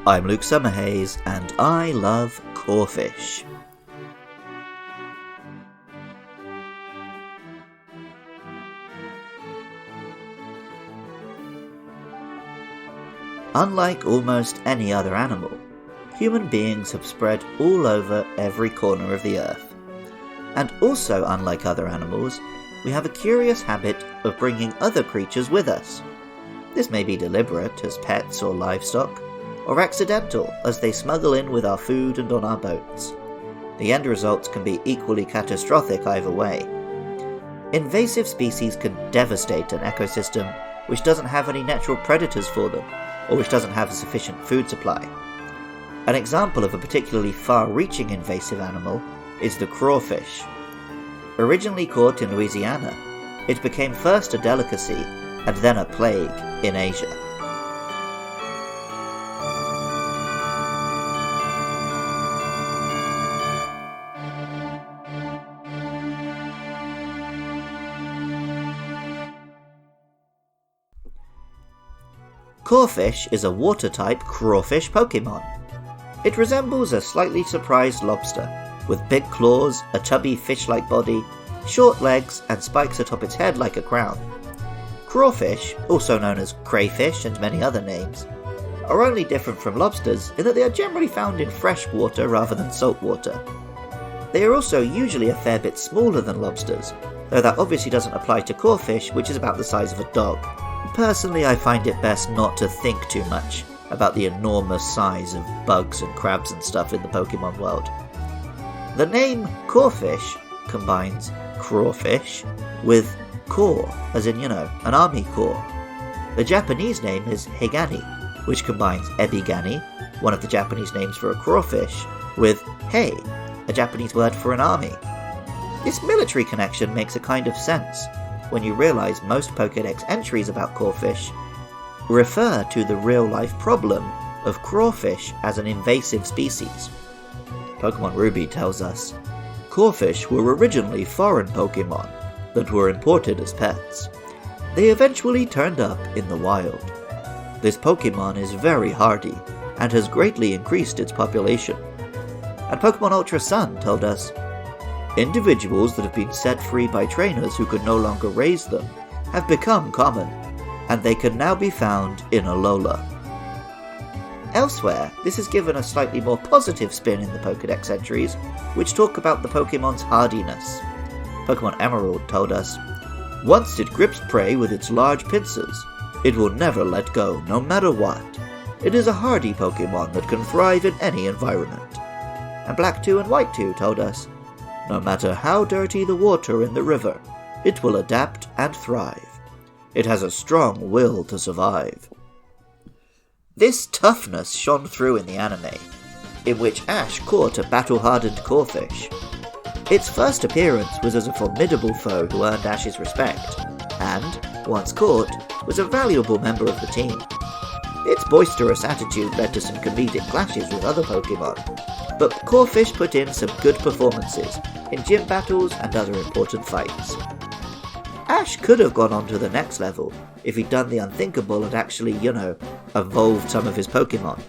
I'm Luke Summerhays, and I love Corphish. Unlike almost any other animal, human beings have spread all over every corner of the earth. And also unlike other animals, we have a curious habit of bringing other creatures with us. This may be deliberate as pets or livestock, or accidental as they smuggle in with our food and on our boats. The end results can be equally catastrophic either way. Invasive species can devastate an ecosystem which doesn't have any natural predators for them, or which doesn't have a sufficient food supply. An example of a particularly far-reaching invasive animal is the crawfish. Originally caught in Louisiana, it became first a delicacy and then a plague in Asia. Corphish is a water-type crawfish Pokémon. It resembles a slightly surprised lobster, with big claws, a chubby fish-like body, short legs, and spikes atop its head like a crown. Crawfish, also known as crayfish and many other names, are only different from lobsters in that they are generally found in fresh water rather than salt water. They are also usually a fair bit smaller than lobsters, though that obviously doesn't apply to corphish, which is about the size of a dog. Personally, I find it best not to think too much about the enormous size of bugs and crabs and stuff in the Pokemon world. The name Corphish combines crawfish with corps, as in, an army corps. The Japanese name is Higani, which combines ebigani, one of the Japanese names for a crawfish, with hei, a Japanese word for an army. This military connection makes a kind of sense when you realise most Pokédex entries about Corphish refer to the real-life problem of crawfish as an invasive species. Pokemon Ruby tells us, Corphish were originally foreign Pokemon that were imported as pets. They eventually turned up in the wild. This Pokemon is very hardy and has greatly increased its population. And Pokemon Ultra Sun told us, individuals that have been set free by trainers who could no longer raise them have become common, and they can now be found in Alola. Elsewhere, this is given a slightly more positive spin in the Pokédex entries, which talk about the Pokemon's hardiness. Pokemon Emerald told us, once it grips prey with its large pincers, it will never let go, no matter what. It is a hardy Pokemon that can thrive in any environment. And Black 2 and White 2 told us, no matter how dirty the water in the river, it will adapt and thrive. It has a strong will to survive. This toughness shone through in the anime, in which Ash caught a battle-hardened Corphish. Its first appearance was as a formidable foe who earned Ash's respect, and, once caught, was a valuable member of the team. Its boisterous attitude led to some comedic clashes with other Pokemon, but Corphish put in some good performances in gym battles and other important fights. Ash could have gone on to the next level if he'd done the unthinkable and actually, evolved some of his Pokemon.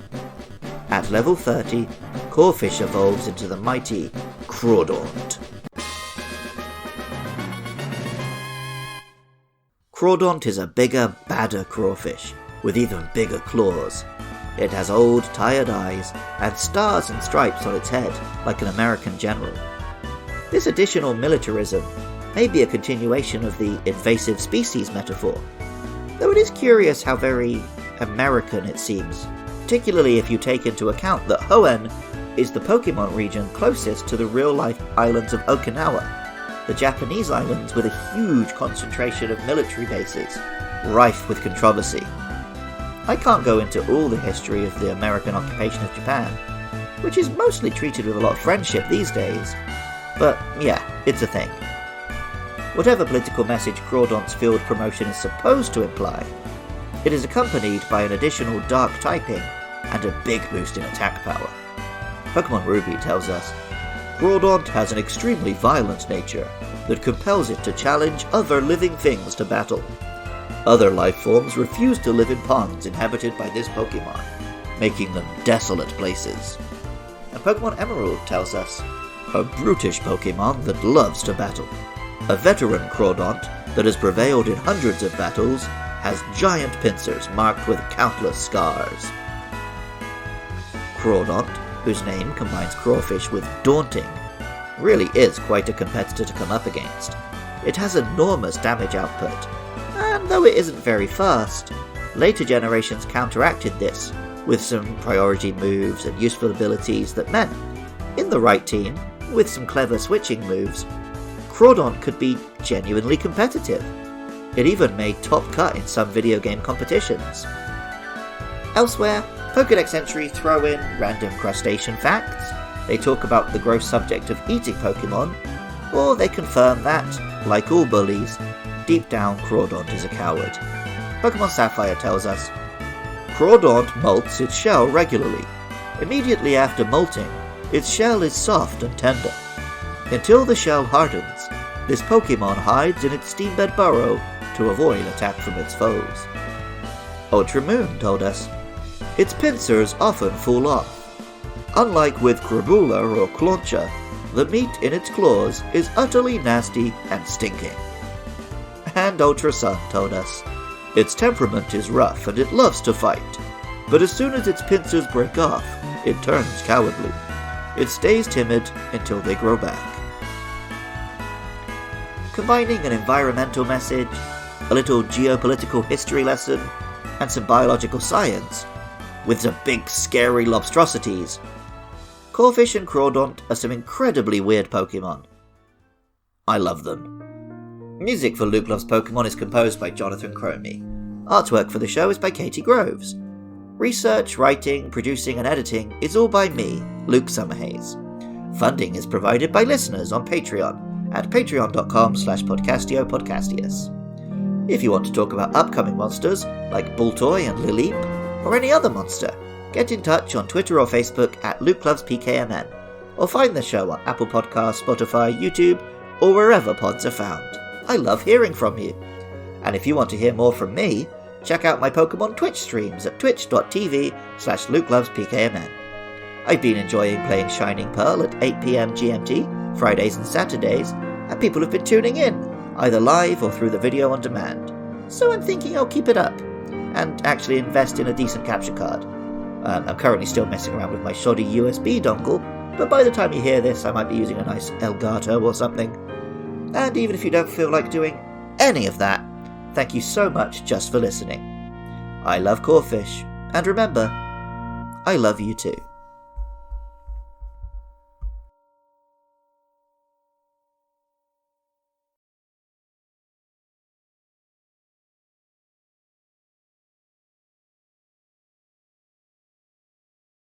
At level 30, Corphish evolves into the mighty Crawdaunt. Crawdaunt is a bigger, badder crawfish, with even bigger claws. It has old, tired eyes, and stars and stripes on its head, like an American general. This additional militarism may be a continuation of the invasive species metaphor, though it is curious how very American it seems, particularly if you take into account that Hoenn is the Pokemon region closest to the real-life islands of Okinawa, the Japanese islands with a huge concentration of military bases, rife with controversy. I can't go into all the history of the American occupation of Japan, which is mostly treated with a lot of friendship these days, but yeah, it's a thing. Whatever political message Crawdaunt's field promotion is supposed to imply, it is accompanied by an additional dark typing and a big boost in attack power. Pokemon Ruby tells us, Crawdaunt has an extremely violent nature that compels it to challenge other living things to battle. Other life forms refuse to live in ponds inhabited by this Pokemon. making them desolate places. And Pokemon Emerald tells us, a brutish Pokemon that loves to battle. A veteran Crawdaunt that has prevailed in hundreds of battles has giant pincers marked with countless scars. Crawdaunt, whose name combines crawfish with daunting, really is quite a competitor to come up against. It has enormous damage output, and though it isn't very fast, later generations counteracted this with some priority moves and useful abilities that meant, in the right team, with some clever switching moves, Crawdaunt could be genuinely competitive. It even made top cut in some video game competitions. Elsewhere, Pokédex entries throw in random crustacean facts, they talk about the gross subject of eating Pokémon, or they confirm that, like all bullies, deep down Crawdaunt is a coward. Pokemon Sapphire tells us, Crawdaunt molts its shell regularly. Immediately after molting, its shell is soft and tender. Until the shell hardens, this Pokemon hides in its steambed burrow to avoid attack from its foes. Ultramoon told us, its pincers often fall off. Unlike with Crabula or Clauncher, the meat in its claws is utterly nasty and stinking. And Ultra Sun told us, its temperament is rough and it loves to fight, but as soon as its pincers break off, it turns cowardly. It stays timid until they grow back. Combining an environmental message, a little geopolitical history lesson, and some biological science, with some big scary lobstrosities, Corphish and Crawdaunt are some incredibly weird Pokemon. I love them. Music for Luke Loves Pokemon is composed by Jonathan Cromie. Artwork for the show is by Katie Groves. Research, writing, producing and editing is all by me, Luke Summerhays. Funding is provided by listeners on Patreon at patreon.com/podcastiopodcastius. If you want to talk about upcoming monsters like Baltoy and Lileep, or any other monster, get in touch on Twitter or Facebook at LukeLovesPKMN, or find the show on Apple Podcasts, Spotify, YouTube, or wherever pods are found. I love hearing from you. And if you want to hear more from me, check out my Pokemon Twitch streams at twitch.tv/LukeLovesPKMN. I've been enjoying playing Shining Pearl at 8 PM GMT, Fridays and Saturdays, and people have been tuning in, either live or through the video on demand. So I'm thinking I'll keep it up, and actually invest in a decent capture card. I'm currently still messing around with my shoddy USB dongle, but by the time you hear this I might be using a nice Elgato or something. And even if you don't feel like doing any of that, thank you so much just for listening. I love Corphish, and remember, I love you too.